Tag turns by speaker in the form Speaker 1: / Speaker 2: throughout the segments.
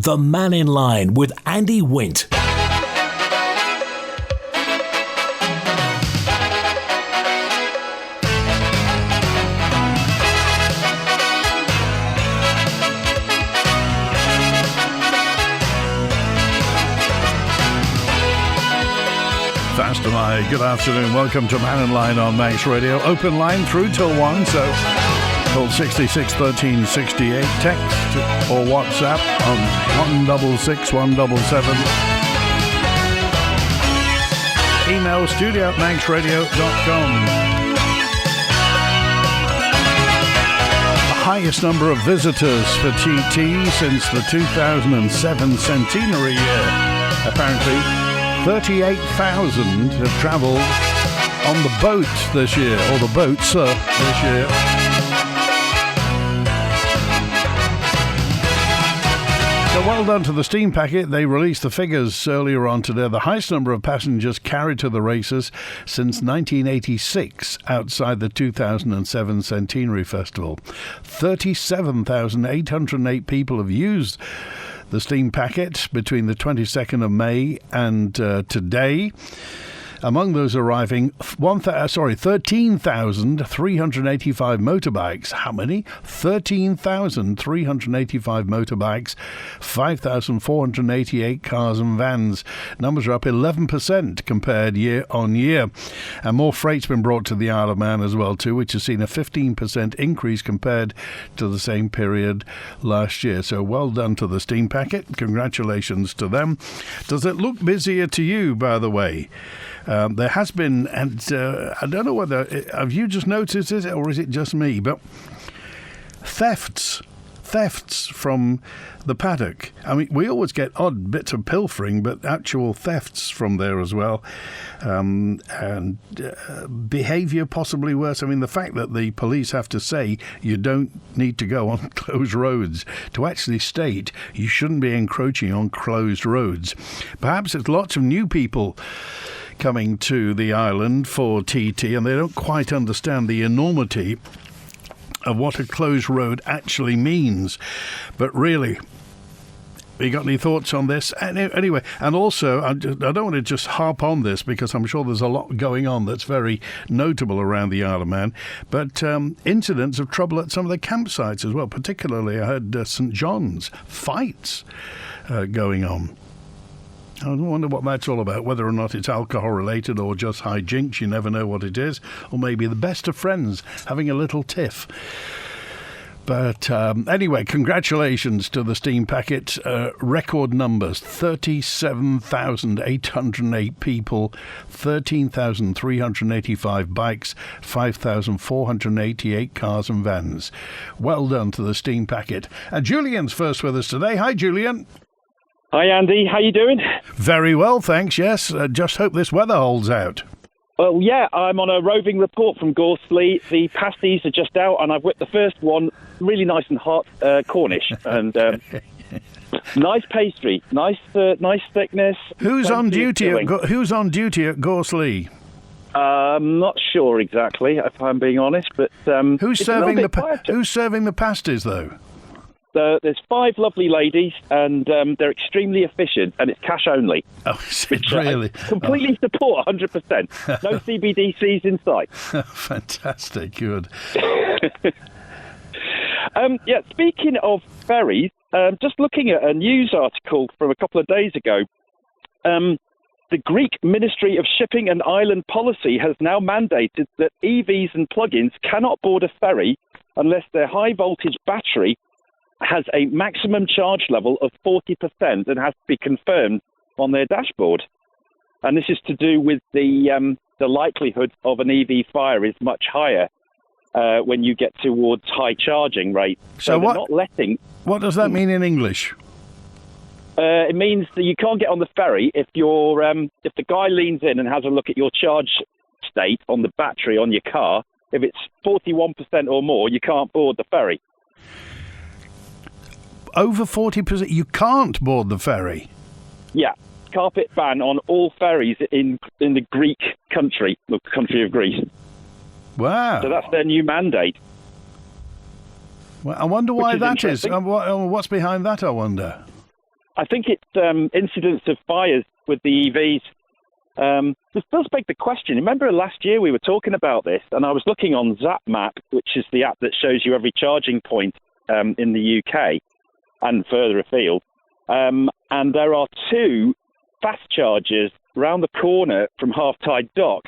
Speaker 1: The Mannin Line with Andy Wint.
Speaker 2: Faster my good afternoon. Welcome to Mannin Line on Manx Radio. Open line through till 1, so call 66 13 68. Text or WhatsApp on 166 177. Email studio@manxradio.com. The highest number of visitors for TT since the 2007 centenary year. Apparently 38,000 have travelled on the boat this year, or the boats this year. So well done to the steam packet. They released the figures earlier on today. The highest number of passengers carried to the races since 1986 outside the 2007 Centenary Festival. 37,808 people have used the steam packet between the 22nd of May and today. Among those arriving, 13,385 motorbikes. How many? 13,385 motorbikes, 5,488 cars and vans. Numbers are up 11% compared year on year. And more freight's been brought to the Isle of Man as well too, which has seen a 15% increase compared to the same period last year. So well done to the steam packet. Congratulations to them. Does it look busier to you, by the way? There has been, and I don't know whether, have you just noticed it or is it just me, but thefts from the paddock. I mean, we always get odd bits of pilfering, but actual thefts from there as well. And behaviour possibly worse. I mean, the fact that the police have to say you don't need to go on closed roads, to actually state you shouldn't be encroaching on closed roads. Perhaps it's lots of new people coming to the island for TT, and they don't quite understand the enormity of what a closed road actually means. But really, you got any thoughts on this? Anyway, and also, I don't want to just harp on this because I'm sure there's a lot going on that's very notable around the Isle of Man, but incidents of trouble at some of the campsites as well. Particularly, I heard St John's, fights going on. I wonder what that's all about, whether or not it's alcohol-related or just hijinks. You never know what it is. Or maybe the best of friends having a little tiff. But anyway, congratulations to the steam packet. Record numbers, 37,808 people, 13,385 bikes, 5,488 cars and vans. Well done to the steam packet. And Julian's first with us today. Hi, Julian.
Speaker 3: Hi, Andy. How you doing?
Speaker 2: Very well, thanks, yes. Just hope this weather holds out.
Speaker 3: Well, yeah, I'm on a roving report from Gorse Lea. The pasties are just out, and I've whipped the first one, really nice and hot, Cornish. And nice pastry, nice thickness.
Speaker 2: Who's on duty at Gorse Lea?
Speaker 3: I'm not sure exactly, if I'm being honest, but
Speaker 2: who's serving the pasties, though?
Speaker 3: There's 5 lovely ladies, and they're extremely efficient, and it's cash only.
Speaker 2: Oh, is it really?
Speaker 3: Completely support, 100%. No CBDCs in sight.
Speaker 2: Fantastic, good.
Speaker 3: Yeah, speaking of ferries, just looking at a news article from a couple of days ago, the Greek Ministry of Shipping and Island Policy has now mandated that EVs and plug-ins cannot board a ferry unless their high-voltage battery has a maximum charge level of 40% and has to be confirmed on their dashboard. And this is to do with the likelihood of an EV fire is much higher when you get towards high charging rates.
Speaker 2: So what, not letting... What does that mean in English?
Speaker 3: It means that you can't get on the ferry if if the guy leans in and has a look at your charge state on the battery on your car. If it's 41% or more, you can't board the ferry.
Speaker 2: Over 40%, you can't board the ferry?
Speaker 3: Yeah, carpet ban on all ferries in the Greek country, the country of Greece.
Speaker 2: Wow.
Speaker 3: So that's their new mandate.
Speaker 2: Well, I wonder why that is. What's behind that, I wonder?
Speaker 3: I think it's incidents of fires with the EVs. This does beg the question. Remember last year we were talking about this, and I was looking on ZapMap, which is the app that shows you every charging point in the UK and further afield. And there are 2 fast chargers round the corner from Half Tide Dock.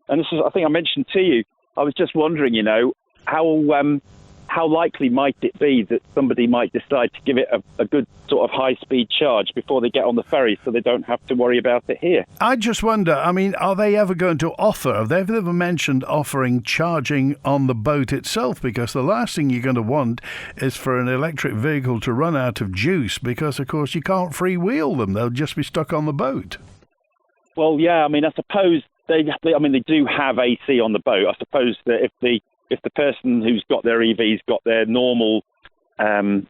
Speaker 3: And this is, I think I mentioned to you, I was just wondering, how likely might it be that somebody might decide to give it a good sort of high-speed charge before they get on the ferry so they don't have to worry about it here?
Speaker 2: I just wonder, are they ever going to have they ever mentioned offering charging on the boat itself? Because the last thing you're going to want is for an electric vehicle to run out of juice because, of course, you can't freewheel them. They'll just be stuck on the boat.
Speaker 3: Well, yeah, I suppose they do have AC on the boat. I suppose that if the person who's got their EV's got their normal 3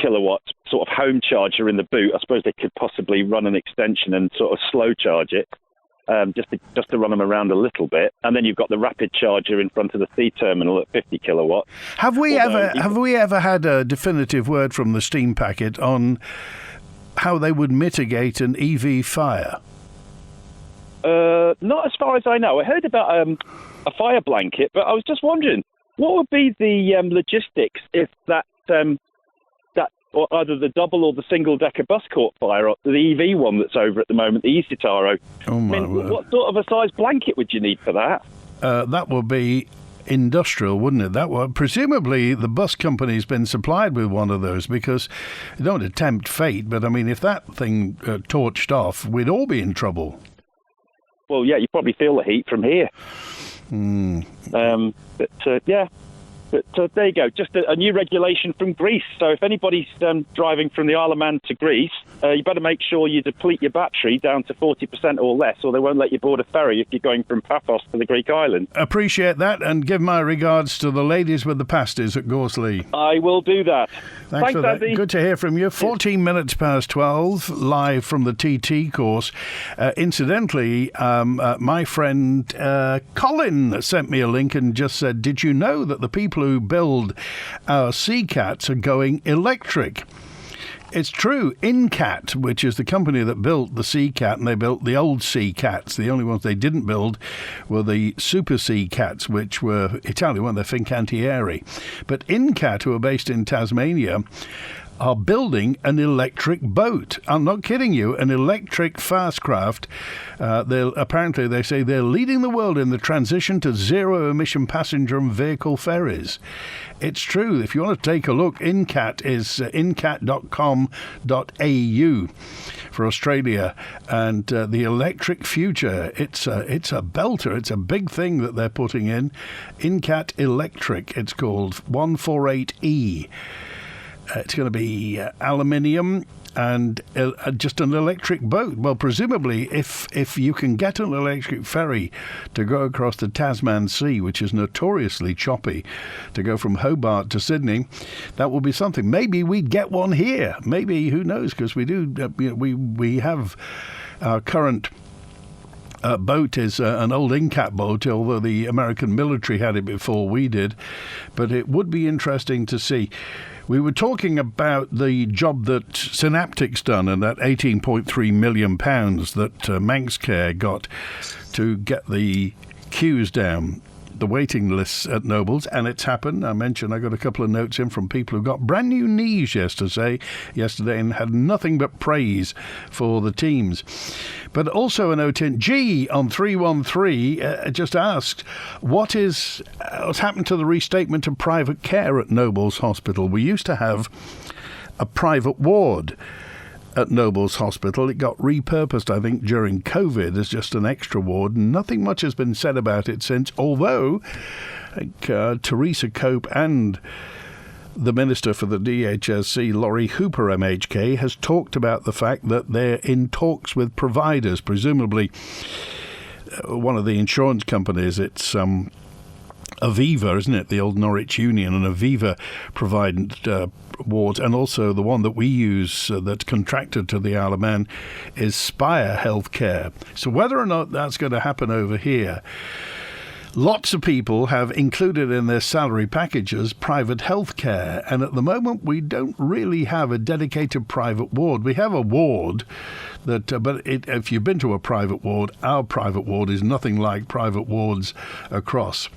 Speaker 3: kilowatt sort of home charger in the boot, I suppose they could possibly run an extension and sort of slow charge it, just to run them around a little bit. And then you've got the rapid charger in front of the sea terminal at 50 kilowatt.
Speaker 2: Have we ever had a definitive word from the steam packet on how they would mitigate an EV fire?
Speaker 3: Not as far as I know. I heard about a fire blanket, but I was just wondering, what would be the logistics if that or either the double or the single-decker bus caught fire, or the EV one that's over at the moment, the Isitaro?
Speaker 2: Oh my word.
Speaker 3: What sort of a size blanket would you need for that?
Speaker 2: That would be industrial, wouldn't it? That would, presumably the bus company's been supplied with one of those, because you don't want to tempt fate, but if that thing torched off, we'd all be in trouble.
Speaker 3: Well, yeah, you probably feel the heat from here. But there you go. Just a new regulation from Greece. So if anybody's driving from the Isle of Man to Greece, you better make sure you deplete your battery down to 40% or less, or they won't let you board a ferry if you're going from Paphos to the Greek island. Appreciate
Speaker 2: that, and give my regards to the ladies with the pasties at Gorse Lea.
Speaker 3: I will do that.
Speaker 2: Thanks for that. Andy. Good to hear from you. 14 minutes past 12, live from the TT course. Incidentally, my friend Colin sent me a link and just said, did you know that the people who build our Sea Cats are going electric? It's true. Incat, which is the company that built the Sea Cat, and they built the old Sea Cats. The only ones they didn't build were the Super Sea Cats, which were Italian, weren't they? Fincantieri. But Incat, who are based in Tasmania, are building an electric boat. I'm not kidding you, an electric fast craft. Apparently, they say they're leading the world in the transition to zero-emission passenger and vehicle ferries. It's true. If you want to take a look, Incat is incat.com.au for Australia, and the electric future. It's a belter. It's a big thing that they're putting in. Incat Electric. It's called 148E. It's going to be aluminium and just an electric boat. Well, presumably, if you can get an electric ferry to go across the Tasman Sea, which is notoriously choppy, to go from Hobart to Sydney, that will be something. Maybe we'd get one here. Maybe, who knows? Because we do. We have our current boat is an old Incat boat, although the American military had it before we did. But it would be interesting to see. We were talking about the job that Synaptic's done and that £18.3 million that Manx Care got to get the queues down, the waiting lists at Nobles, and it's happened. I mentioned I got a couple of notes in from people who got brand new knees yesterday and had nothing but praise for the teams. But also a note in G on 313 just asked, what's happened to the restatement of private care at Nobles Hospital? We used to have a private ward at Nobles Hospital. It got repurposed, I think, during COVID as just an extra ward. Nothing much has been said about it since, although I think Teresa Cope and the Minister for the DHSC, Laurie Hooper MHK, has talked about the fact that they're in talks with providers, presumably one of the insurance companies. It's Aviva, isn't it? The old Norwich Union, and Aviva provided wards, and also the one that we use that's contracted to the Isle of Man is Spire Healthcare. So whether or not that's going to happen over here, Lots of people have included in their salary packages private health care, and at the moment we don't really have a dedicated private ward. We have a ward that, if you've been to a private ward, our private ward is nothing like private wards across.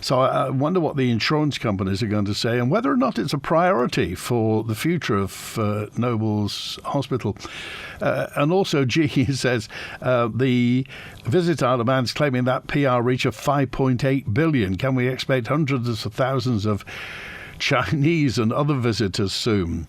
Speaker 2: So I wonder what the insurance companies are going to say and whether or not it's a priority for the future of Noble's Hospital. And also, G says the Visit Isle of Man is claiming that PR reach of 5.8 billion. Can we expect hundreds of thousands of Chinese and other visitors soon?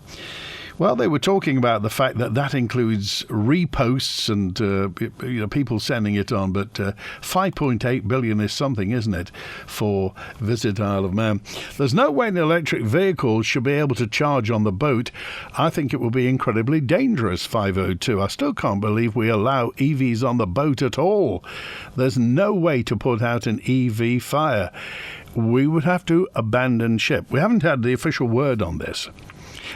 Speaker 2: Well, they were talking about the fact that that includes reposts and people sending it on, but 5.8 billion is something, isn't it, for Visit Isle of Man? There's no way an electric vehicle should be able to charge on the boat. I think it will be incredibly dangerous, 502. I still can't believe we allow EVs on the boat at all. There's no way to put out an EV fire. We would have to abandon ship. We haven't had the official word on this.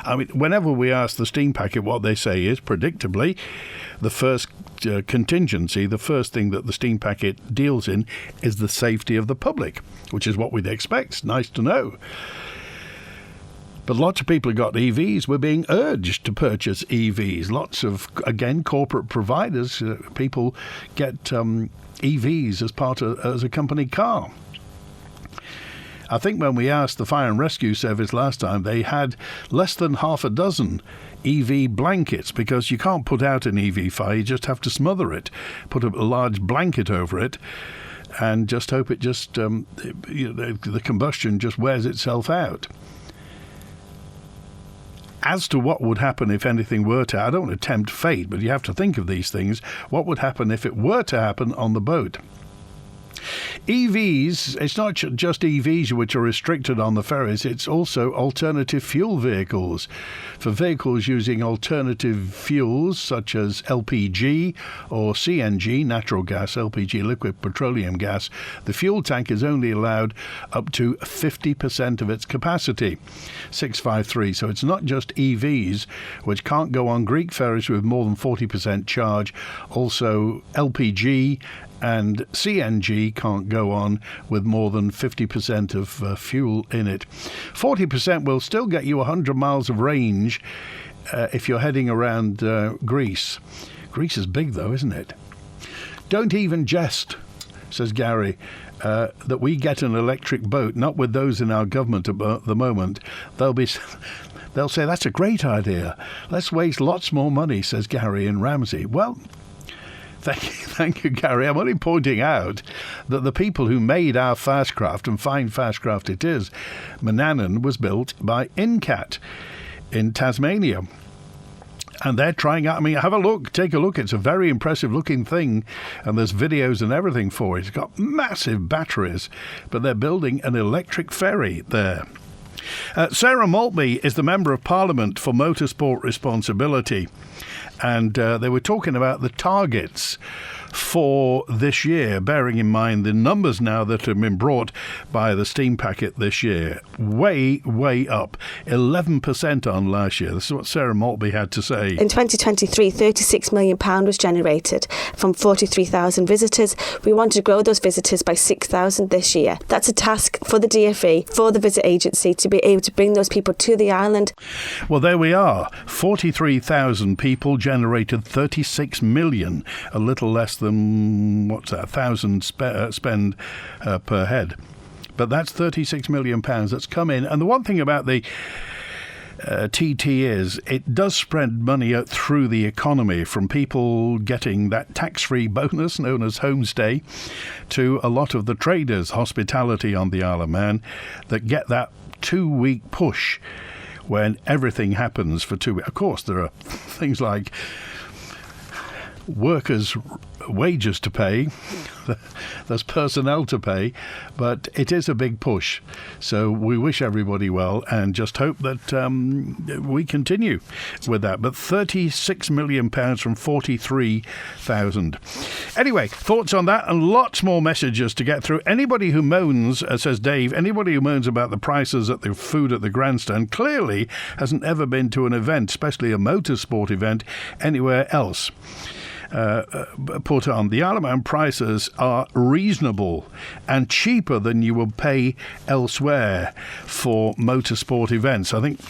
Speaker 2: I mean, whenever we ask the steam packet, what they say is, predictably, the first contingency, the first thing that the steam packet deals in is the safety of the public, which is what we'd expect. It's nice to know. But lots of people have got EVs. We're being urged to purchase EVs. Lots of, again, corporate providers, people get EVs as part of as a company car. I think when we asked the Fire and Rescue Service last time, they had less than half a dozen EV blankets, because you can't put out an EV fire, you just have to smother it, put a large blanket over it, and just hope it just, the combustion just wears itself out. As to what would happen if anything were to, I don't want to tempt fate, but you have to think of these things. What would happen if it were to happen on the boat? EVs, it's not just EVs which are restricted on the ferries, it's also alternative fuel vehicles. For vehicles using alternative fuels such as LPG or CNG, natural gas, LPG, liquid petroleum gas, the fuel tank is only allowed up to 50% of its capacity, 653. So it's not just EVs, which can't go on Greek ferries with more than 40% charge. Also LPG and CNG can't go on with more than 50% of fuel in it. 40% will still get you 100 miles of range if you're heading around Greece. Greece is big, though, isn't it? Don't even jest, says Gary, that we get an electric boat, not with those in our government at the moment. They'll say, that's a great idea. Let's waste lots more money, says Gary in Ramsey. Well, Thank you, Gary. I'm only pointing out that the people who made our fast craft, and fine fast craft it is, Mannin was built by Incat in Tasmania. And they're trying out, have a look, take a look. It's a very impressive looking thing. And there's videos and everything for it. It's got massive batteries, but they're building an electric ferry there. Sarah Maltby is the Member of Parliament for Motorsport Responsibility. And they were talking about the targets for this year, bearing in mind the numbers now that have been brought by the steam packet this year. Way, way up. 11% on last year. This is what Sarah Maltby had to say.
Speaker 4: In 2023, £36 million was generated from 43,000 visitors. We want to grow those visitors by 6,000 this year. That's a task for the DfE, for the visit agency, to be able to bring those people to the island.
Speaker 2: Well, there we are. 43,000 people generated 36 million, a little less than, what's that, 1,000 spend per head. But that's £36 million that's come in. And the one thing about the TT is it does spread money out through the economy, from people getting that tax-free bonus known as homestay to a lot of the traders, hospitality on the Isle of Man, that get that 2-week push when everything happens for 2 weeks. Of course, there are things like workers' wages to pay, there's personnel to pay, but it is a big push. So we wish everybody well and just hope that we continue with that. But £36 million from 43,000. Anyway, thoughts on that and lots more messages to get through. Anybody who moans, says Dave, anybody who moans about the prices at the food at the Grandstand clearly hasn't ever been to an event, especially a motorsport event, anywhere else. put on, the Isle of Man prices are reasonable and cheaper than you will pay elsewhere for motorsport events. I think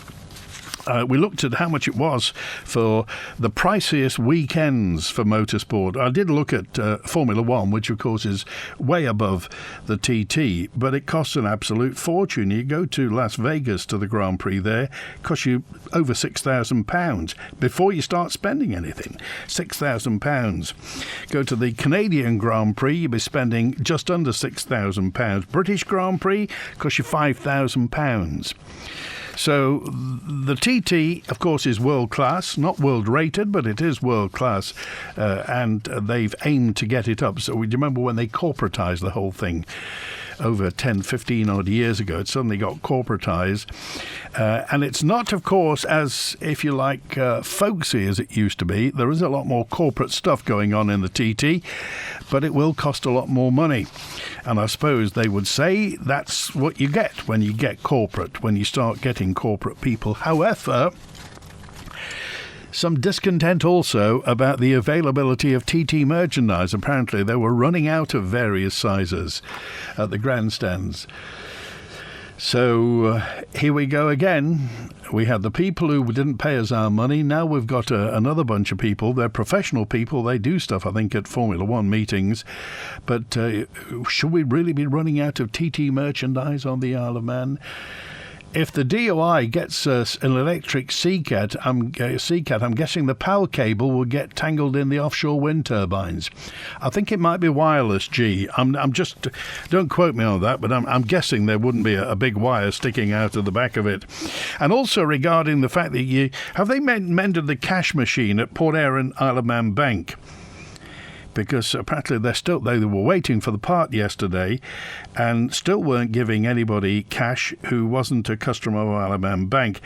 Speaker 2: we looked at how much it was for the priciest weekends for motorsport. I did look at Formula One, which of course is way above the TT, but it costs an absolute fortune. You go to Las Vegas to the Grand Prix there, it costs you over £6,000 before you start spending anything. £6,000. Go to the Canadian Grand Prix, you'll be spending just under £6,000. British Grand Prix costs you £5,000. So the TT, of course, is world class, not world rated, but it is world class, and they've aimed to get it up. So we remember when they corporatised the whole thing over 10, 15 odd years ago, it suddenly got corporatised. And it's not, of course, as, if you like, folksy as it used to be. There is a lot more corporate stuff going on in the TT, but it will cost a lot more money. And I suppose they would say that's what you get when you get corporate, when you start getting corporate people. However, some discontent also about the availability of TT merchandise. Apparently, they were running out of various sizes at the grandstands. So here we go again. We had the people who didn't pay us our money. Now we've got another bunch of people. They're professional people. They do stuff, I think, at Formula One meetings. But should we really be running out of TT merchandise on the Isle of Man? If the DOI gets us an electric CCAT, I'm guessing the PAL cable will get tangled in the offshore wind turbines. I think it might be wireless, G. I'm just, don't quote me on that, but I'm guessing there wouldn't be a big wire sticking out of the back of it. And also regarding the fact that have they mended the cash machine at Port Erin Isle of Man Bank? Because apparently they were waiting for the part yesterday and still weren't giving anybody cash who wasn't a customer of Isle of Man Bank.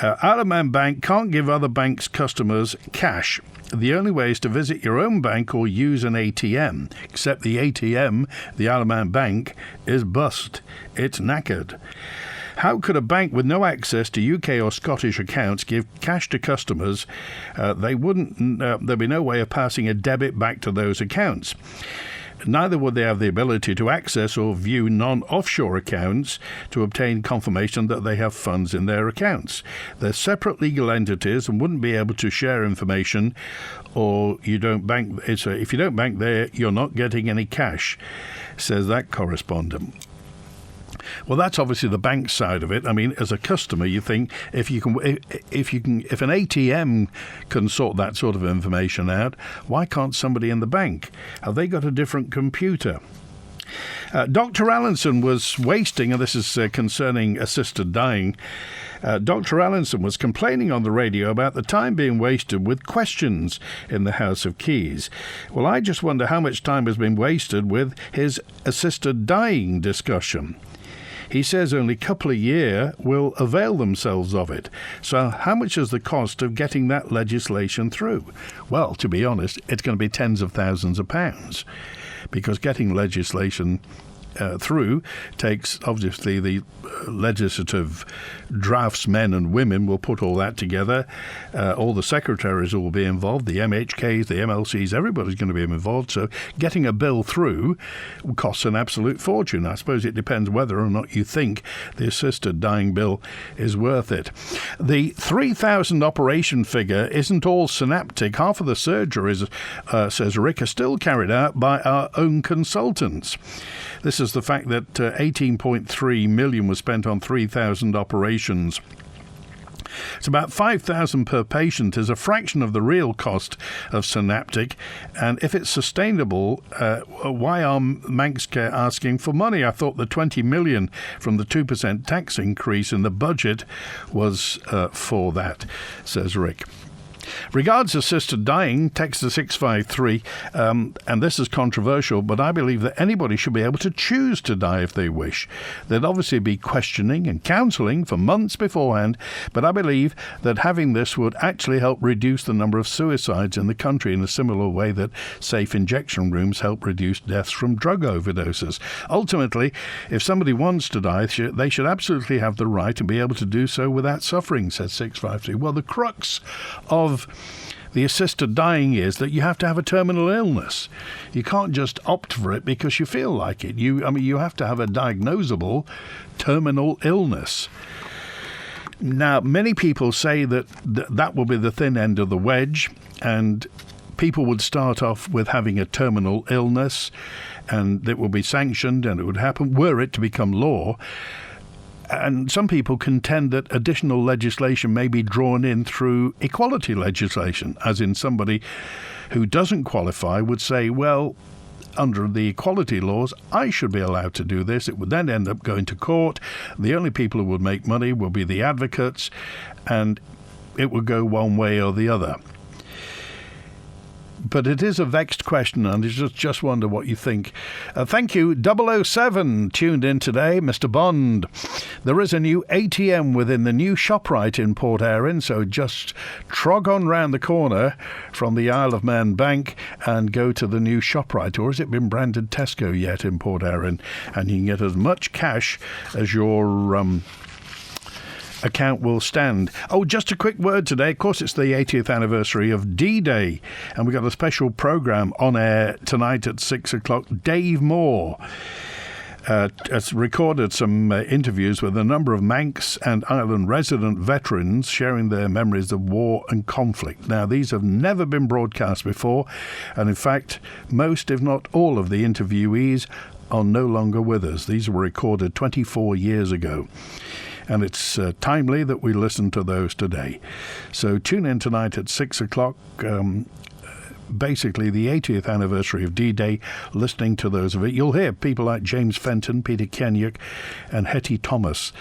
Speaker 2: Isle of Man Bank can't give other banks' customers cash. The only way is to visit your own bank or use an ATM, except the ATM, the Isle of Man Bank, is bust. It's knackered. How could a bank with no access to UK or Scottish accounts give cash to customers? There'd be no way of passing a debit back to those accounts. Neither would they have the ability to access or view non-offshore accounts to obtain confirmation that they have funds in their accounts. They're separate legal entities and wouldn't be able to share information, or you don't bank. If you don't bank there, you're not getting any cash, says that correspondent. Well, that's obviously the bank side of it. I mean, as a customer, you think if an ATM can sort that sort of information out, why can't somebody in the bank? Have they got a different computer? Dr. Allinson was wasting, and this is concerning assisted dying. Dr. Allinson was complaining on the radio about the time being wasted with questions in the House of Keys. Well, I just wonder how much time has been wasted with his assisted dying discussion. He says only a couple a year will avail themselves of it. So how much is the cost of getting that legislation through? Well, to be honest, it's going to be tens of thousands of pounds, because getting legislation through takes, obviously, the legislative draftsmen and women will put all that together. All the secretaries will be involved, the MHKs, the MLCs, everybody's going to be involved. So getting a bill through costs an absolute fortune. I suppose it depends whether or not you think the assisted dying bill is worth it. The 3,000 operation figure isn't all synaptic. Half of the surgeries, says Rick, are still carried out by our own consultants. This is the fact that 18.3 million was spent on 3,000 operations. It's about 5,000 per patient, is a fraction of the real cost of synaptic. And if it's sustainable, why are Manx asking for money? I thought the 20 million from the 2% tax increase in the budget was for that, says Rick. Regards assisted dying, text to 653, and this is controversial, but I believe that anybody should be able to choose to die if they wish. There'd obviously be questioning and counselling for months beforehand, but I believe that having this would actually help reduce the number of suicides in the country in a similar way that safe injection rooms help reduce deaths from drug overdoses. Ultimately, if somebody wants to die, they should absolutely have the right and be able to do so without suffering, says 653. Well, the crux of the assisted dying is that you have to have a terminal illness. You can't just opt for it because you feel like it. You have to have a diagnosable terminal illness. Now, many people say that that will be the thin end of the wedge, and people would start off with having a terminal illness, and it will be sanctioned, and it would happen were it to become law. And some people contend that additional legislation may be drawn in through equality legislation, as in somebody who doesn't qualify would say, well, under the equality laws, I should be allowed to do this. It would then end up going to court. The only people who would make money will be the advocates, and it would go one way or the other. But it is a vexed question, and I just wonder what you think. Thank you. 007 tuned in today, Mr. Bond. There is a new ATM within the new ShopRite in Port Erin, so just trog on round the corner from the Isle of Man Bank and go to the new ShopRite. Or has it been branded Tesco yet in Port Erin? And you can get as much cash as your account will stand. Oh, just a quick word today. Of course, it's the 80th anniversary of D-Day, and we've got a special programme on air tonight at 6 o'clock. Dave Moore has recorded some interviews with a number of Manx and Island resident veterans sharing their memories of war and conflict. Now, these have never been broadcast before, and in fact, most, if not all, of the interviewees are no longer with us. These were recorded 24 years ago. And it's timely that we listen to those today. So tune in tonight at 6 o'clock, basically the 80th anniversary of D-Day, listening to those of it. You'll hear people like James Fenton, Peter Kenyuk, and Hetty Thomas,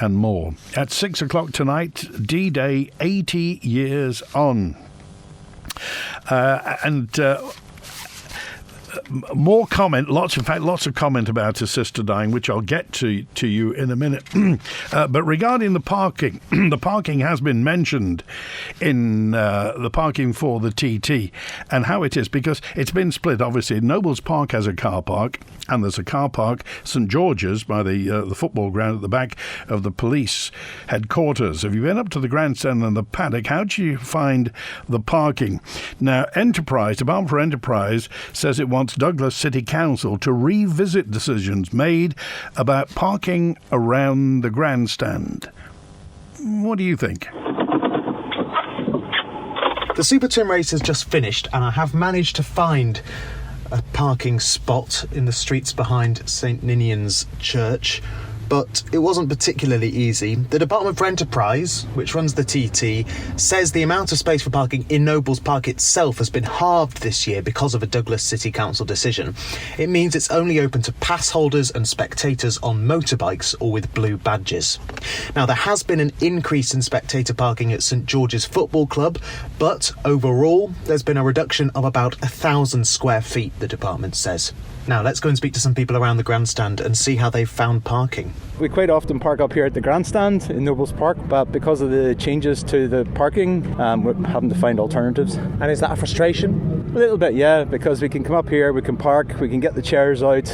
Speaker 2: and more. At 6 o'clock tonight, D-Day, 80 years on. More comment, lots of comment about assisted dying, which I'll get to you in a minute. But regarding the parking, the parking has been mentioned in the parking for the TT and how it is, because it's been split. Obviously, Nobles Park has a car park, and there's a car park, St George's, by the football ground at the back of the police headquarters. Have you been up to the Grandstand and the paddock? How do you find the parking? Now, Department for Enterprise says it wants Douglas City Council to revisit decisions made about parking around the Grandstand. What do you think?
Speaker 5: The Super Tim race has just finished, and I have managed to find a parking spot in the streets behind St Ninian's Church, but it wasn't particularly easy. The Department for Enterprise, which runs the TT, says the amount of space for parking in Nobles Park itself has been halved this year because of a Douglas City Council decision. It means it's only open to pass holders and spectators on motorbikes or with blue badges. Now, there has been an increase in spectator parking at St George's Football Club, but overall there's been a reduction of about 1,000 square feet, the department says. Now, let's go and speak to some people around the Grandstand and see how they've found parking.
Speaker 6: We quite often park up here at the Grandstand in Nobles Park, but because of the changes to the parking, we're having to find alternatives.
Speaker 5: And is that a frustration?
Speaker 6: A little bit, yeah, because we can come up here, we can park, we can get the chairs out,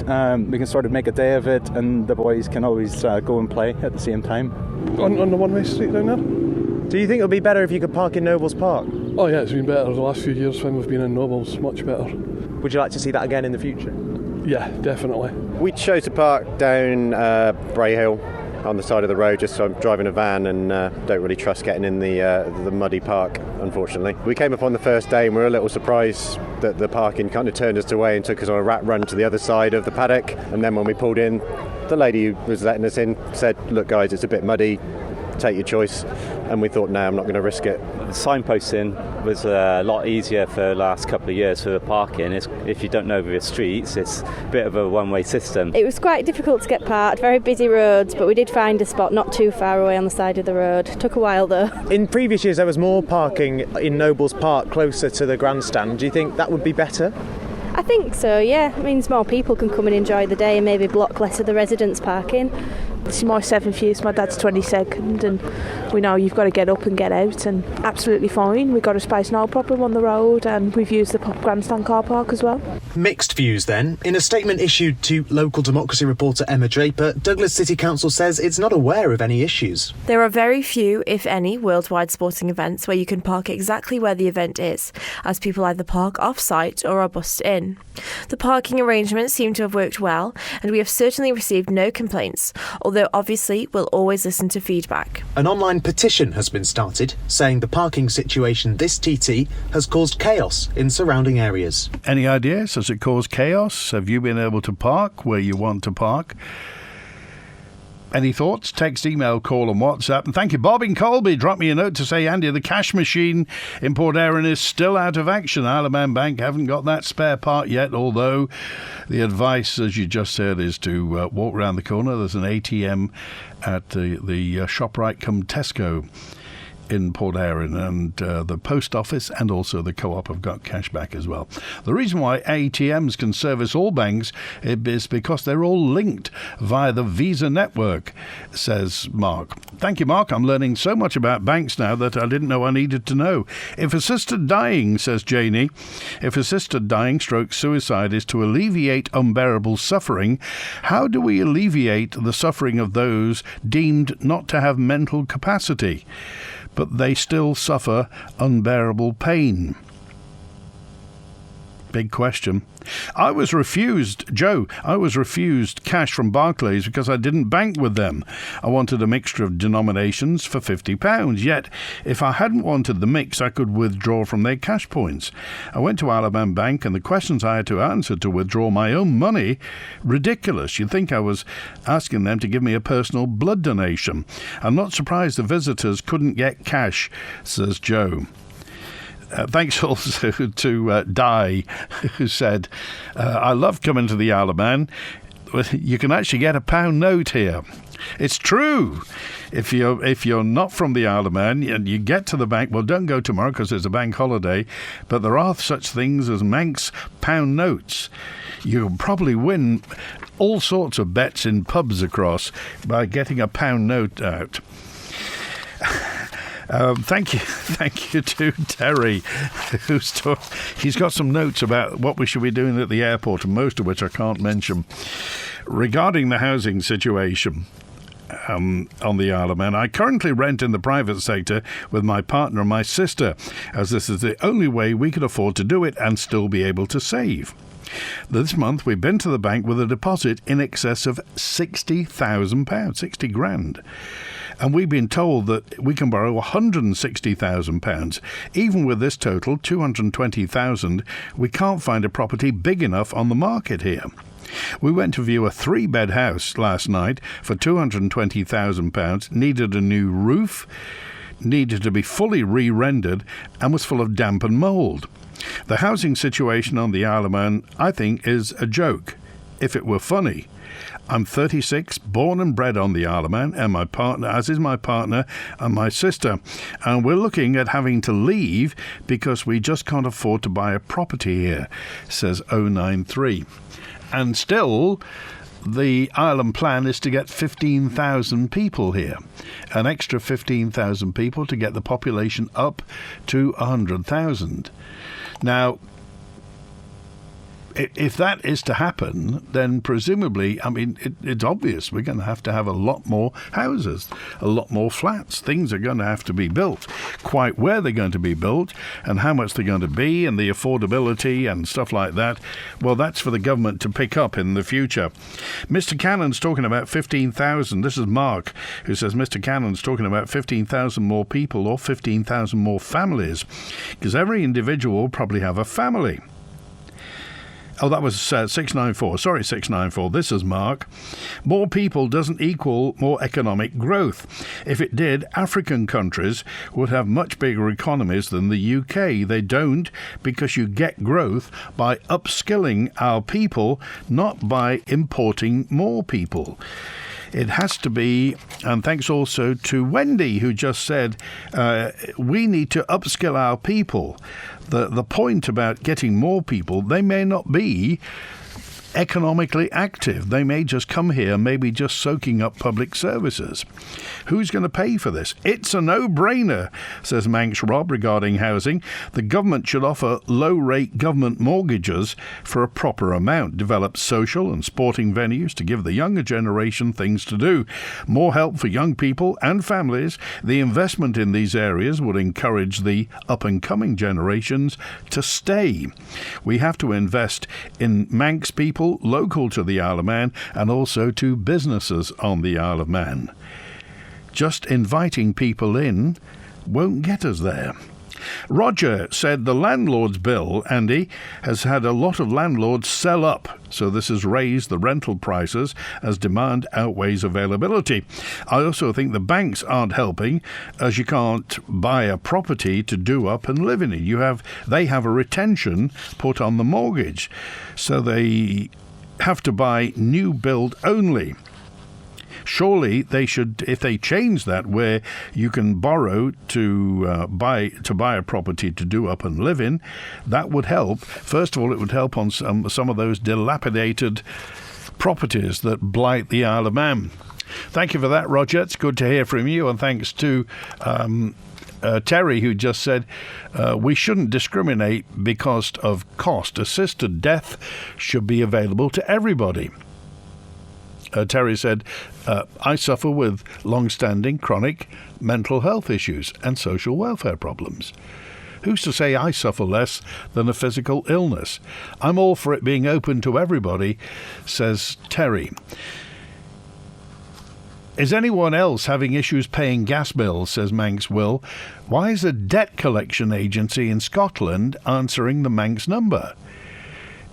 Speaker 6: we can sort of make a day of it, and the boys can always go and play at the same time.
Speaker 7: On the one-way street down there?
Speaker 5: Do you think it would be better if you could park in Nobles Park?
Speaker 7: Oh yeah, it's been better the last few years when we've been in Nobles, much better.
Speaker 5: Would you like to see that again in the future?
Speaker 7: Yeah, definitely.
Speaker 8: We chose to park down Bray Hill on the side of the road, just so I'm driving a van and don't really trust getting in the muddy park, unfortunately. We came up on the first day and we were a little surprised that the parking kind of turned us away and took us on a rat run to the other side of the paddock. And then when we pulled in, the lady who was letting us in said, "Look guys, it's a bit muddy, take your choice." And we thought, no, I'm not going to risk it.
Speaker 9: The signposting was a lot easier for the last couple of years for the parking. If you don't know the streets, it's a bit of a one-way system.
Speaker 10: It was quite difficult to get parked, very busy roads, but we did find a spot not too far away on the side of the road. Took a while though.
Speaker 5: In previous years there was more parking in Nobles Park closer to the Grandstand. Do you think that would be better?
Speaker 10: I think so, yeah. It means more people can come and enjoy the day and maybe block less of the residents' parking.
Speaker 11: This is my 7th use, my dad's 22nd, and we know you've got to get up and get out, and absolutely fine. We've got a space, no problem on the road, and we've used the Grandstand car park as well.
Speaker 5: Mixed views then. In a statement issued to local democracy reporter Emma Draper, Douglas City Council says it's not aware of any issues.
Speaker 12: There are very few, if any, worldwide sporting events where you can park exactly where the event is, as people either park off-site or are bussed in. The parking arrangements seem to have worked well, and we have certainly received no complaints, although obviously we'll always listen to feedback.
Speaker 5: An online petition has been started saying the parking situation this TT has caused chaos in surrounding areas.
Speaker 2: Any ideas? Has it caused chaos? Have you been able to park where you want to park? Any thoughts? Text, email, call and WhatsApp. And thank you, Bob in Colby. Drop me a note to say, Andy, the cash machine in Port Erin is still out of action. Isle of Man Bank haven't got that spare part yet, although the advice, as you just said, is to walk round the corner. There's an ATM at the ShopRite come Tesco in Port Erin, and the post office and also the co-op have got cash back as well. The reason why ATMs can service all banks is because they're all linked via the Visa network, says Mark. Thank you, Mark. I'm learning so much about banks now that I didn't know I needed to know. If assisted dying, says Janie, if assisted dying stroke suicide is to alleviate unbearable suffering, how do we alleviate the suffering of those deemed not to have mental capacity, but they still suffer unbearable pain? Big question. I was refused cash from Barclays because I didn't bank with them. I wanted a mixture of denominations for £50. Yet, if I hadn't wanted the mix, I could withdraw from their cash points. I went to Isle of Man Bank, and the questions I had to answer to withdraw my own money, ridiculous. You'd think I was asking them to give me a personal blood donation. I'm not surprised the visitors couldn't get cash, says Joe. Thanks also to Di, who said, I love coming to the Isle of Man. You can actually get a £1 note here. It's true. If you're not from the Isle of Man and you get to the bank, well, don't go tomorrow because it's a bank holiday, but there are such things as Manx £1 notes. You'll probably win all sorts of bets in pubs across by getting a £1 note out. Thank you to Terry, he's got some notes about what we should be doing at the airport, and most of which I can't mention. Regarding the housing situation on the Isle of Man, I currently rent in the private sector with my partner and my sister, as this is the only way we could afford to do it and still be able to save. This month we've been to the bank with a deposit in excess of £60,000, 60 grand. And we've been told that we can borrow £160,000. Even with this total, £220,000, we can't find a property big enough on the market here. We went to view a 3-bed house last night for £220,000, needed a new roof, needed to be fully re-rendered, and was full of damp and mould. The housing situation on the Isle of Man, I think, is a joke, if it were funny. I'm 36, born and bred on the Isle of Man, and my partner, as is my partner and my sister, and we're looking at having to leave because we just can't afford to buy a property here, says 093. And still, the island plan is to get 15,000 people here, an extra 15,000 people to get the population up to 100,000. Now, if that is to happen, then presumably, I mean, it's obvious we're going to have a lot more houses, a lot more flats. Things are going to have to be built. Quite where they're going to be built and how much they're going to be and the affordability and stuff like that, well, that's for the government to pick up in the future. Mr. Cannon's talking about 15,000. This is Mark, who says Mr. Cannon's talking about 15,000 more people or 15,000 more families, because every individual will probably have a family. Oh, that was 694. Sorry, 694. This is Mark. More people doesn't equal more economic growth. If it did, African countries would have much bigger economies than the UK. They don't, because you get growth by upskilling our people, not by importing more people. It has to be, and thanks also to Wendy, who just said, we need to upskill our people. The point about getting more people, they may not be economically active. They may just come here, maybe just soaking up public services. Who's going to pay for this? It's a no-brainer, says Manx Rob regarding housing. The government should offer low-rate government mortgages for a proper amount, develop social and sporting venues to give the younger generation things to do. More help for young people and families. The investment in these areas would encourage the up-and-coming generations to stay. We have to invest in Manx people local to the Isle of Man and also to businesses on the Isle of Man. Just inviting people in won't get us there. Roger said the landlord's bill, Andy, has had a lot of landlords sell up, so this has raised the rental prices as demand outweighs availability. I also think the banks aren't helping, as you can't buy a property to do up and live in it. They have a retention put on the mortgage, so they have to buy new build only. Surely they should, if they change that, where you can borrow to buy a property to do up and live in, that would help. First of all, it would help on some of those dilapidated properties that blight the Isle of Man. Thank you for that, Roger. It's good to hear from you, and thanks to Terry, who just said we shouldn't discriminate because of cost. Assisted death should be available to everybody. Terry said, I suffer with long-standing chronic mental health issues and social welfare problems. Who's to say I suffer less than a physical illness? I'm all for it being open to everybody, says Terry. Is anyone else having issues paying gas bills, says Manx Will. Why is a debt collection agency in Scotland answering the Manx number?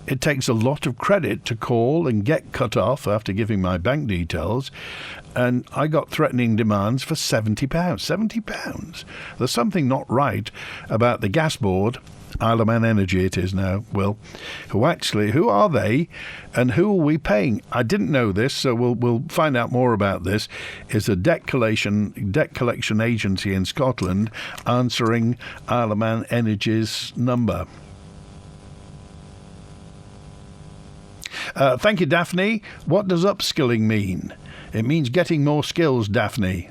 Speaker 2: It takes a lot of credit to call and get cut off after giving my bank details, and I got threatening demands for £70. £70. There's something not right about the gas board, Isle of Man Energy it is now, Will. Who are they and who are we paying? I didn't know this, so we'll find out more about this. Is a debt collection agency in Scotland answering Isle of Man Energy's number? Thank you, Daphne. What does upskilling mean? It means getting more skills, Daphne.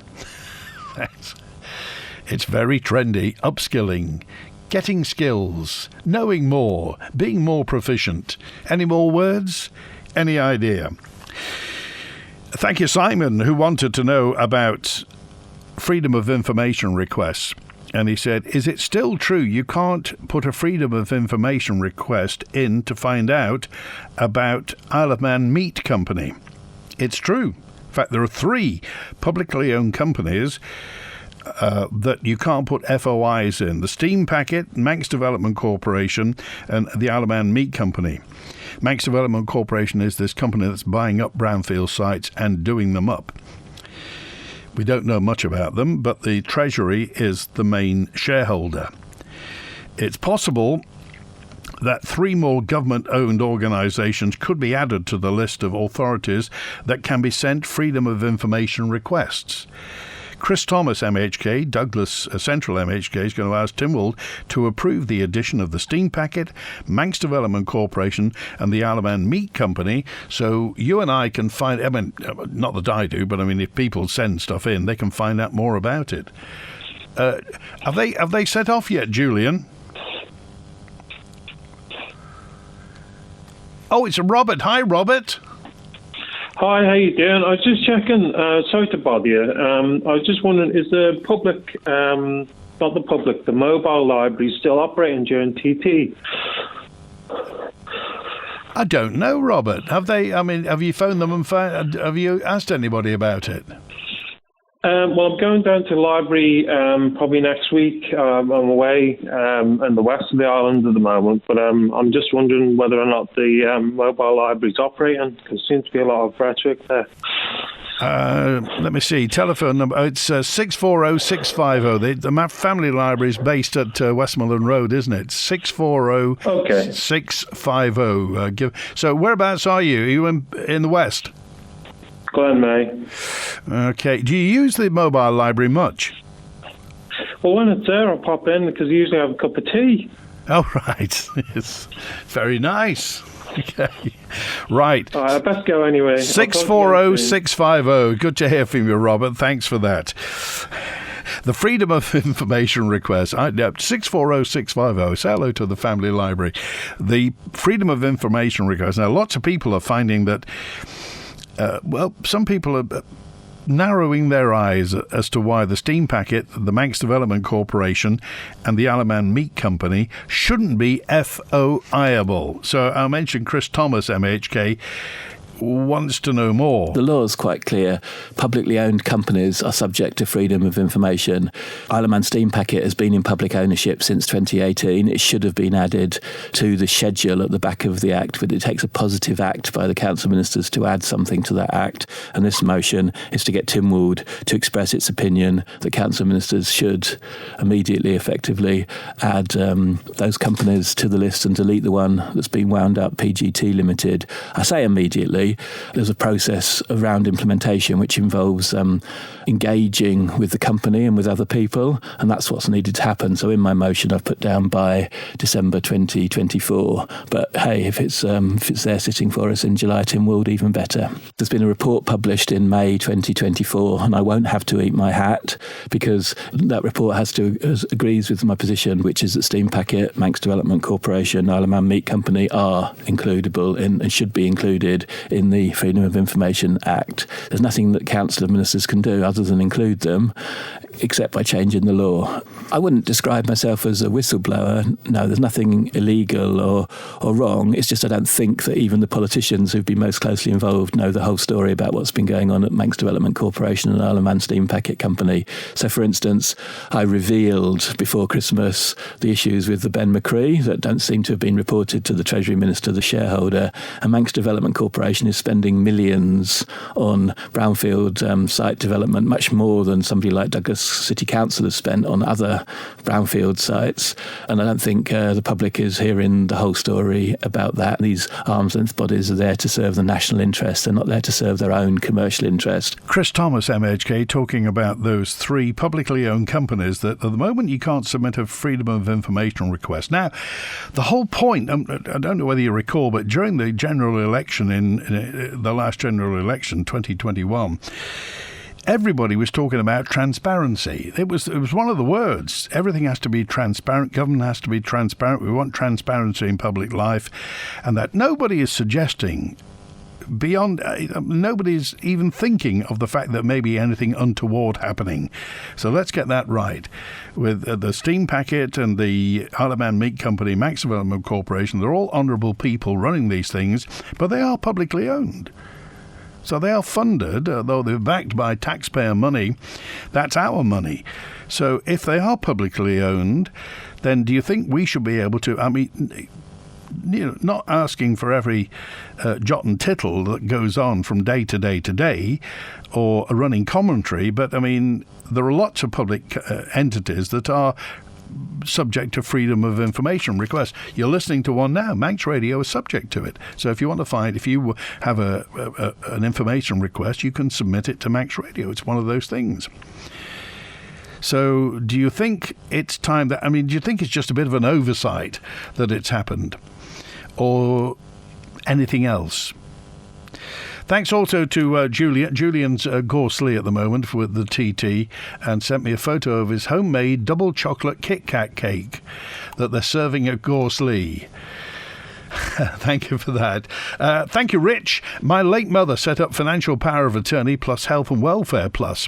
Speaker 2: It's very trendy. Upskilling. Getting skills. Knowing more. Being more proficient. Any more words? Any idea? Thank you, Simon, who wanted to know about freedom of information requests. And he said, is it still true you can't put a freedom of information request in to find out about Isle of Man Meat Company? It's true. In fact, there are 3 publicly owned companies that you can't put FOIs in. The Steam Packet, Manx Development Corporation, and the Isle of Man Meat Company. Manx Development Corporation is this company that's buying up brownfield sites and doing them up. We don't know much about them, but the Treasury is the main shareholder. It's possible that 3 more government-owned organisations could be added to the list of authorities that can be sent freedom of information requests. Chris Thomas, MHK, Douglas Central MHK, is going to ask Tynwald to approve the addition of the Steam Packet, Manx Development Corporation and the Isle of Man Meat Company, so you and I can find, I mean, not that I do, but I mean, if people send stuff in, they can find out more about it. Have they set off yet, Julian? Oh, it's Robert. Hi, Robert.
Speaker 13: Hi, how you doing? I was just checking, sorry to bother you. I was just wondering, is the public, not the public, the mobile library still operating during TT?
Speaker 2: I don't know, Robert. Have you phoned them and have you asked anybody about it?
Speaker 13: Well, I'm going down to the library probably next week. I'm away in the west of the island at the moment, but I'm just wondering whether or not the mobile library's operating, because there seems to be a lot of rhetoric there.
Speaker 2: Let me see. Telephone number. It's 640-650. The family library is based at Westmoreland Road, isn't it? 640-650. So whereabouts are you? Are you in the west?
Speaker 13: Glen May.
Speaker 2: Okay. Do you use the mobile library much?
Speaker 13: Well, when it's there, I'll pop in because I usually have a cup of tea.
Speaker 2: Oh, right. It's very nice. Okay. Right.
Speaker 13: All right, I best go anyway.
Speaker 2: 640-650. Good to hear from you, Robert. Thanks for that. The Freedom of Information request, 640-650. Say hello to the Family Library. The Freedom of Information request. Now, lots of people are finding that, some people are narrowing their eyes as to why the steam packet, the Manx Development Corporation and the Mannin Company shouldn't be FOI-able. So I'll mention Chris Thomas, MHK, wants to know more.
Speaker 14: The law is quite clear. Publicly owned companies are subject to freedom of information. Isle of Man Steam Packet has been in public ownership since 2018. It should have been added to the schedule at the back of the Act, but it takes a positive act by the Council Ministers to add something to that Act. And this motion is to get Tynwald to express its opinion that Council Ministers should immediately, effectively add those companies to the list and delete the one that's been wound up, PGT Limited. I say immediately. There's a process around implementation which involves engaging with the company and with other people, and that's what's needed to happen. So in my motion I've put down by December 2024, but hey, if it's there sitting for us in July, Tynwald, even better. There's been a report published in May 2024, and I won't have to eat my hat because that report agrees with my position, which is that Steam Packet, Manx Development Corporation, Isle of Man Meat Company are includable and should be included in the Freedom of Information Act. There's nothing that Council of Ministers can do other than include them, except by changing the law. I wouldn't describe myself as a whistleblower. No, there's nothing illegal or wrong. It's just I don't think that even the politicians who've been most closely involved know the whole story about what's been going on at Manx Development Corporation and Isle of Man Steam Packet Company. So, for instance, I revealed before Christmas the issues with the Ben McCree that don't seem to have been reported to the Treasury Minister, the shareholder, and Manx Development Corporation is spending millions on brownfield site development, much more than somebody like Douglas City Council has spent on other brownfield sites. And I don't think the public is hearing the whole story about that. These arm's length bodies are there to serve the national interest. They're not there to serve their own commercial interest.
Speaker 2: Chris Thomas, MHK, talking about those three publicly owned companies that at the moment you can't submit a Freedom of Information request. Now, the whole point, I don't know whether you recall, but during the general election in the last general election, 2021, everybody was talking about transparency. It was one of the words. Everything has to be transparent. Government has to be transparent. We want transparency in public life. And that nobody is suggesting beyond, nobody's even thinking of the fact that maybe anything untoward happening. So let's get that right. With the Steam Packet and the Isle of Man Meat Company, Manx Development Corporation, they're all honourable people running these things, but they are publicly owned. So they are funded, though they're backed by taxpayer money. That's our money. So if they are publicly owned, then do you think we should be able to, not asking for every jot and tittle that goes on from day to day to day or a running commentary, but there are lots of public entities that are subject to Freedom of Information requests. You're listening to one now. Manx Radio is subject to it. So if you have an information request, you can submit it to Manx Radio. It's one of those things. So do you think it's time that, do you think it's just a bit of an oversight that it's happened? Or anything else? Thanks also to Julian. Julian's Gorse Lea at the moment with the TT and sent me a photo of his homemade double chocolate Kit Kat cake that they're serving at Gorse Lea. Thank you for that. Thank you, Rich. My late mother set up Financial Power of Attorney plus Health and Welfare Plus.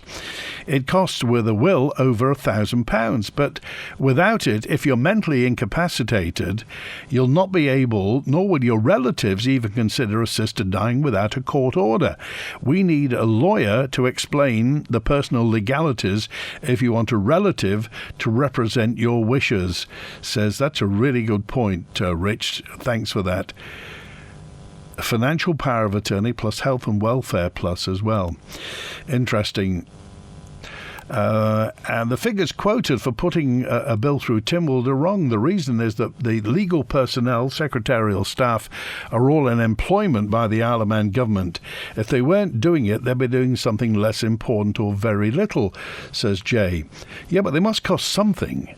Speaker 2: It costs with a will over £1,000, but without it, if you're mentally incapacitated, you'll not be able, nor will your relatives even consider assisted dying without a court order. We need a lawyer to explain the personal legalities if you want a relative to represent your wishes. Says that's a really good point, Rich. Thanks for that. Financial Power of Attorney plus Health and Welfare Plus as well. Interesting. And the figures quoted for putting a bill through Tynwald are wrong. The reason is that the legal personnel, secretarial staff, are all in employment by the Isle of Man government. If they weren't doing it, they'd be doing something less important or very little, says Jay. Yeah, but they must cost something.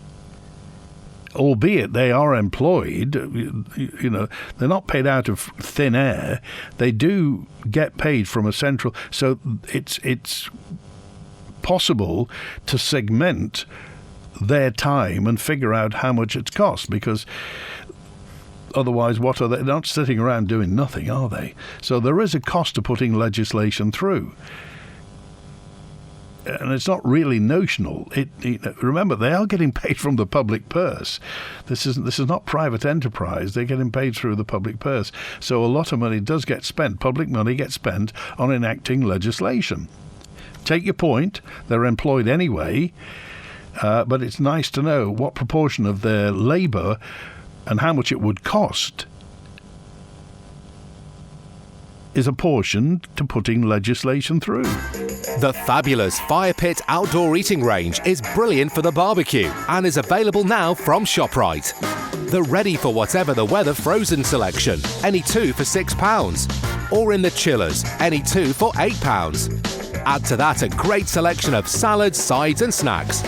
Speaker 2: albeit they are employed, they're not paid out of thin air. They do get paid from a central, so it's possible to segment their time and figure out how much it's cost, because otherwise, what are they? They're not sitting around doing nothing, are they? So there is a cost to putting legislation through. And it's not really notional. Remember, they are getting paid from the public purse. This is not private enterprise. They're getting paid through the public purse. So a lot of money does get spent. Public money gets spent on enacting legislation. Take your point. They're employed anyway. But it's nice to know what proportion of their labour and how much it would cost is apportioned to putting legislation through.
Speaker 15: The fabulous Fire Pit Outdoor Eating Range is brilliant for the barbecue and is available now from ShopRite. The ready for whatever the weather frozen selection, any 2 for £6, or in the chillers, any 2 for £8. Add to that a great selection of salads, sides and snacks.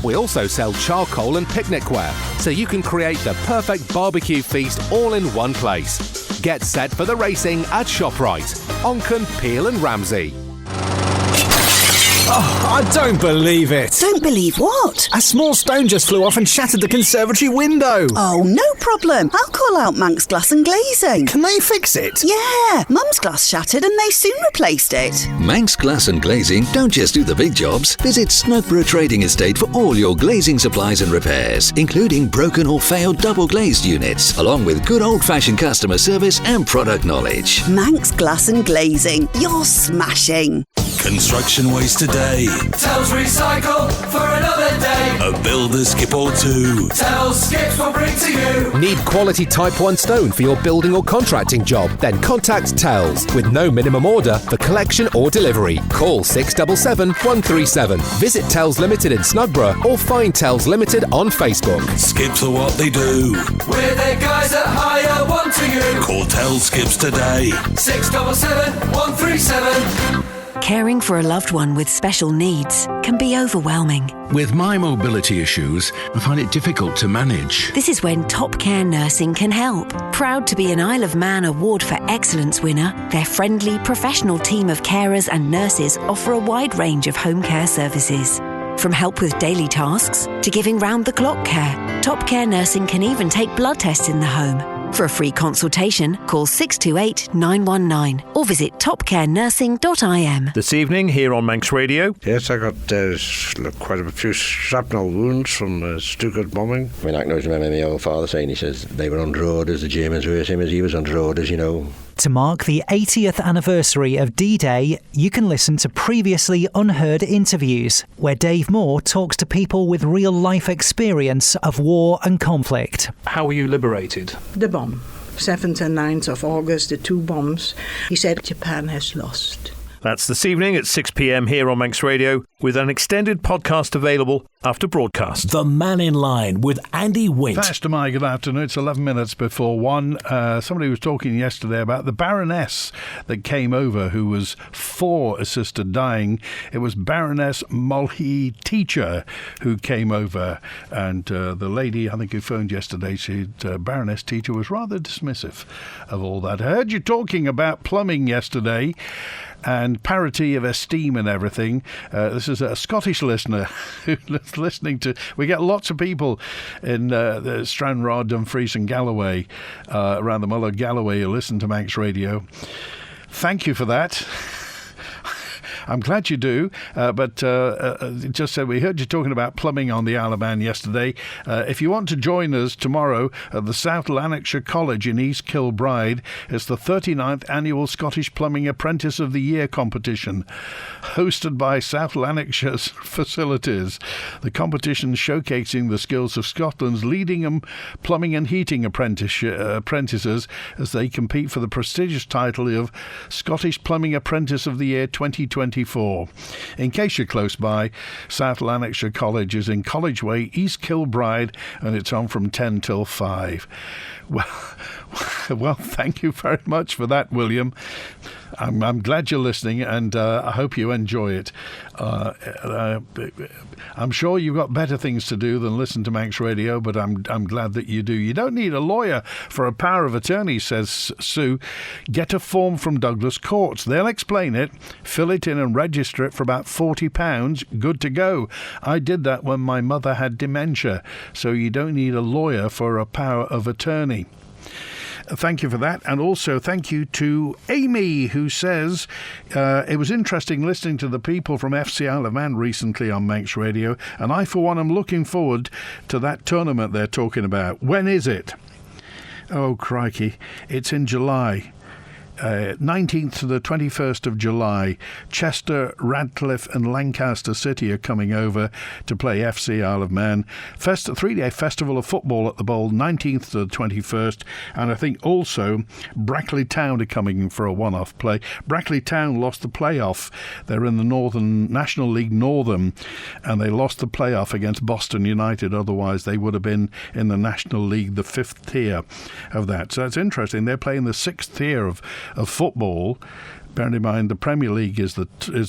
Speaker 15: We also sell charcoal and picnic wear, so you can create the perfect barbecue feast all in one place. Get set for the racing at ShopRite, Oncon, Peel and Ramsey.
Speaker 16: Oh, I don't believe it.
Speaker 17: Don't believe what?
Speaker 16: A small stone just flew off and shattered the conservatory window.
Speaker 17: Oh, no problem. I'll call out Manx Glass and Glazing.
Speaker 16: Can they fix it?
Speaker 17: Yeah, Mum's glass shattered and they soon replaced it.
Speaker 18: Manx Glass and Glazing don't just do the big jobs. Visit Snugborough Trading Estate for all your glazing supplies and repairs, including broken or failed double glazed units, along with good old-fashioned customer service and product knowledge.
Speaker 17: Manx Glass and Glazing. You're smashing.
Speaker 19: Construction waste today.
Speaker 20: Tells recycle for another day.
Speaker 19: A builder skip or two.
Speaker 20: Tells skips will bring to you.
Speaker 15: Need quality Type 1 stone for your building or contracting job? Then contact Tells with no minimum order for collection or delivery. Call 677 137. Visit Tells Limited in Snugborough or find Tells Limited on Facebook.
Speaker 19: Skips are what they do.
Speaker 20: We're the guys that hire one to you.
Speaker 19: Call Tells Skips today.
Speaker 20: 677 137.
Speaker 21: Caring for a loved one with special needs can be overwhelming.
Speaker 19: With my mobility issues, I find it difficult to manage.
Speaker 21: This is when Top Care Nursing can help. Proud to be an Isle of Man Award for Excellence winner, their friendly, professional team of carers and nurses offer a wide range of home care services. From help with daily tasks to giving round-the-clock care, Top Care Nursing can even take blood tests in the home. For a free consultation, call 628 919 or visit topcarenursing.im.
Speaker 22: This evening here on Manx Radio.
Speaker 23: Yes, I got quite a few shrapnel wounds from Stuttgart bombing.
Speaker 24: I mean, I can always remember my old father saying, he says, they were under orders, the Germans were the same as he was under orders, you know.
Speaker 25: To mark the 80th anniversary of D-Day, you can listen to previously unheard interviews, where Dave Moore talks to people with real-life experience of war and conflict.
Speaker 26: How were you liberated?
Speaker 27: The bomb. 7th and 9th of August, the two bombs. He said Japan has lost.
Speaker 22: That's this evening at 6 p.m. here on Manx Radio, with an extended podcast available after broadcast.
Speaker 1: The Mannin Line with Andy Wint.
Speaker 2: Thanks to my good afternoon. It's 11 minutes before 1. Somebody was talking yesterday about the Baroness that came over who was for assisted dying. It was Baroness Molly Teacher who came over. And the lady, I think, who phoned yesterday, Baroness Teacher was rather dismissive of all that. I heard you talking about plumbing yesterday and parity of esteem and everything. This is a Scottish listener who's listening to... We get lots of people in the Stranraer, Dumfries and Galloway, around the Mull of Galloway, who listen to Manx Radio. Thank you for that. I'm glad you do, but just said we heard you talking about plumbing on the Isle of Man yesterday. If you want to join us tomorrow at the South Lanarkshire College in East Kilbride, it's the 39th Annual Scottish Plumbing Apprentice of the Year competition, hosted by South Lanarkshire's facilities. The competition showcasing the skills of Scotland's leading plumbing and heating apprentices as they compete for the prestigious title of Scottish Plumbing Apprentice of the Year 2024. In case you're close by, South Lanarkshire College is in College Way, East Kilbride, and it's on from 10 till 5. Well, thank you very much for that, William. I'm glad you're listening, and I hope you enjoy it. I'm sure you've got better things to do than listen to Manx Radio, but I'm glad that you do. You don't need a lawyer for a power of attorney, says Sue. Get a form from Douglas Courts. They'll explain it, fill it in and register it for about £40. Good to go. I did that when my mother had dementia, so you don't need a lawyer for a power of attorney. Thank you for that. And also thank you to Amy, who says it was interesting listening to the people from FC Isle of Man recently on Manx Radio, and I, for one, am looking forward to that tournament they're talking about. When is it? Oh, crikey. It's in July. 19th to the 21st of July, Chester, Radcliffe and Lancaster City are coming over to play FC Isle of Man. A 3-day festival of football at the Bowl, 19th to the 21st, and I think also Brackley Town are coming for a one-off play. Brackley Town lost the playoff. They're in the Northern National League Northern, and they lost the playoff against Boston United. Otherwise, they would have been in the National League, the 5th tier of that. So it's interesting. They're playing the 6th tier of football. Bearing in mind the Premier League is the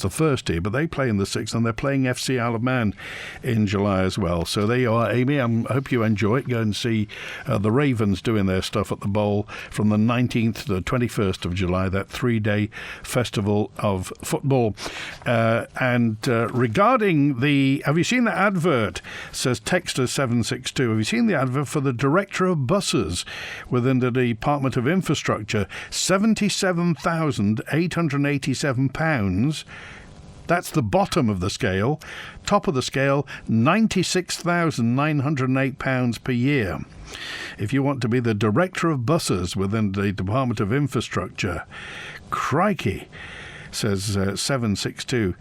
Speaker 2: first tier, but they play in the 6th, and they're playing FC Isle of Man in July as well. So there you are, Amy. I hope you enjoy it. Go and see the Ravens doing their stuff at the Bowl from the 19th to the 21st of July, that 3-day festival of football. And regarding have you seen the advert? Says Texter 762. Have you seen the advert for the Director of Buses within the Department of Infrastructure? £77,887. That's the bottom of the scale. Top of the scale, £96,908 per year. If you want to be the Director of Buses within the Department of Infrastructure, crikey, says 762.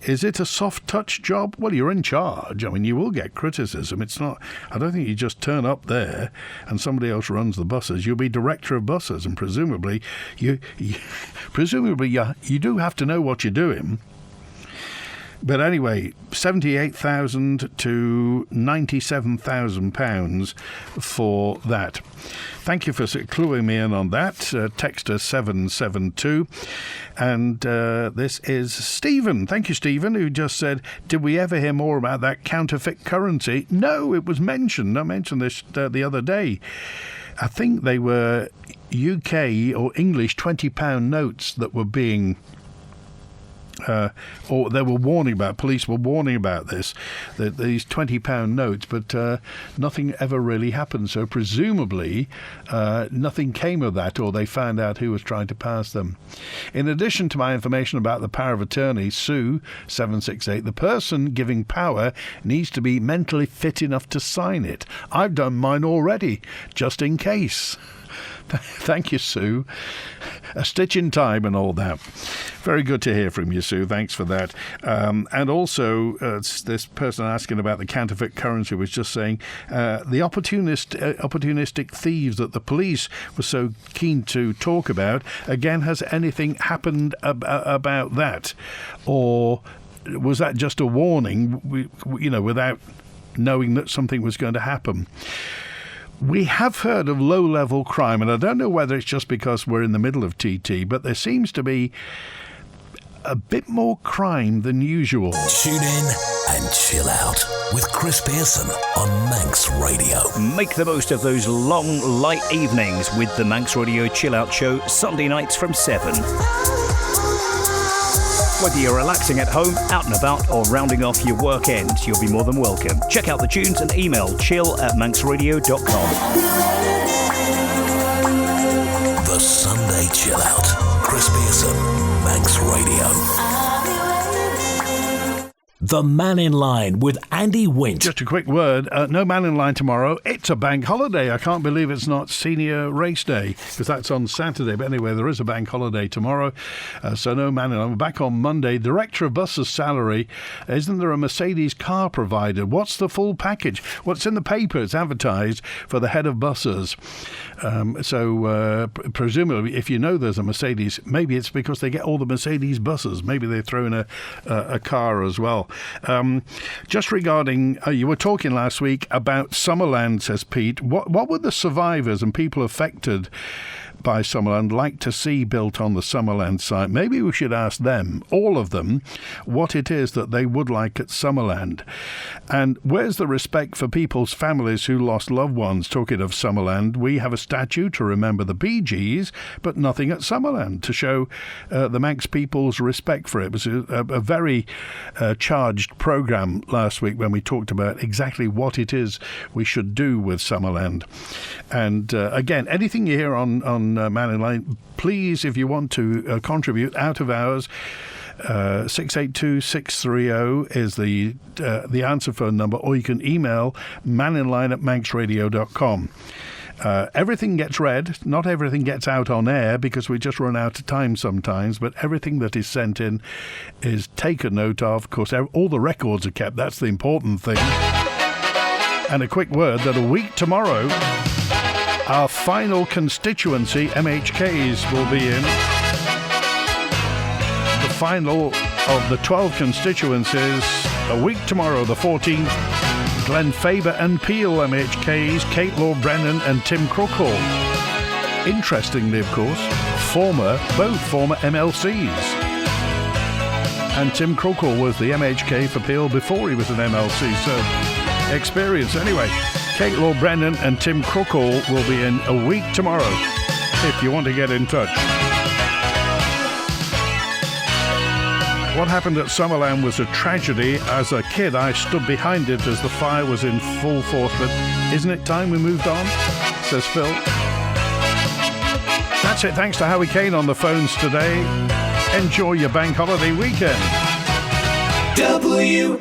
Speaker 2: Is it a soft touch job? Well, you're in charge. I mean, you will get criticism. It's not. I don't think you just turn up there and somebody else runs the buses. You'll be Director of Buses, and presumably you do have to know what you're doing. But anyway, £78,000 to £97,000 for that. Thank you for cluing me in on that. Texter 772. And this is Stephen. Thank you, Stephen, who just said, did we ever hear more about that counterfeit currency? No, it was mentioned. I mentioned this the other day. I think they were UK or English £20 notes that were being... or they were warning about, police were warning about this, that these £20 notes, but nothing ever really happened. So presumably nothing came of that, or they found out who was trying to pass them. In addition to my information about the power of attorney, Sue 768, the person giving power needs to be mentally fit enough to sign it. I've done mine already, just in case. Thank you, Sue. A stitch in time and all that. Very good to hear from you, Sue. Thanks for that. And also, this person asking about the counterfeit currency was just saying the opportunistic thieves that the police were so keen to talk about. Again, has anything happened about that? Or was that just a warning, without knowing that something was going to happen? We have heard of low-level crime, and I don't know whether it's just because we're in the middle of TT, but there seems to be a bit more crime than usual.
Speaker 1: Tune in and chill out with Chris Pearson on Manx Radio.
Speaker 3: Make the most of those long, light evenings with the Manx Radio Chill Out Show, Sunday nights from 7. Whether you're relaxing at home, out and about, or rounding off your work ends, you'll be more than welcome. Check out the tunes and email chill@manxradio.com.
Speaker 1: The Sunday Chill Out. Chris Pearson, Manx Radio. The Mannin Line with Andy Wint.
Speaker 2: Just a quick word. No Mannin Line tomorrow. It's a bank holiday. I can't believe it's not Senior Race Day, because that's on Saturday. But anyway, there is a bank holiday tomorrow. So no Mannin Line. I'm back on Monday. Director of Buses salary. Isn't there a Mercedes car provided? What's the full package? What's in the paper? It's advertised for the head of buses. Presumably, if you know there's a Mercedes, maybe it's because they get all the Mercedes buses. Maybe they throw in a car as well. Just regarding, you were talking last week about Summerland, says Pete. What were the survivors and people affected by Summerland like to see built on the Summerland site. Maybe we should ask them, all of them, what it is that they would like at Summerland. And where's the respect for people's families who lost loved ones? Talking of Summerland, we have a statue to remember the Bee Gees, but nothing at Summerland to show the Manx people's respect for it. It was a very charged programme last week when we talked about exactly what it is we should do with Summerland. And again, anything you hear on Mannin Line, please, if you want to contribute out of hours, 682-630 is the answer phone number, or you can email manninline@manxradio.com. Everything gets read. Not everything gets out on air because we just run out of time sometimes, but everything that is sent in is taken note of. Of course, all the records are kept. That's the important thing. And a quick word that a week tomorrow, our final constituency, MHKs, will be in. The final of the 12 constituencies, a week tomorrow, the 14th. Glenfaber and Peel MHKs, Kate Law-Brennan and Tim Crookhall. Interestingly, of course, both former MLCs. And Tim Crookhall was the MHK for Peel before he was an MLC, so experience. Anyway, Kate Law-Brennan and Tim Crookhall will be in a week tomorrow, if you want to get in touch. What happened at Summerland was a tragedy. As a kid, I stood behind it as the fire was in full force. But isn't it time we moved on? Says Phil. That's it. Thanks to Howie Kane on the phones today. Enjoy your bank holiday weekend.
Speaker 20: WINT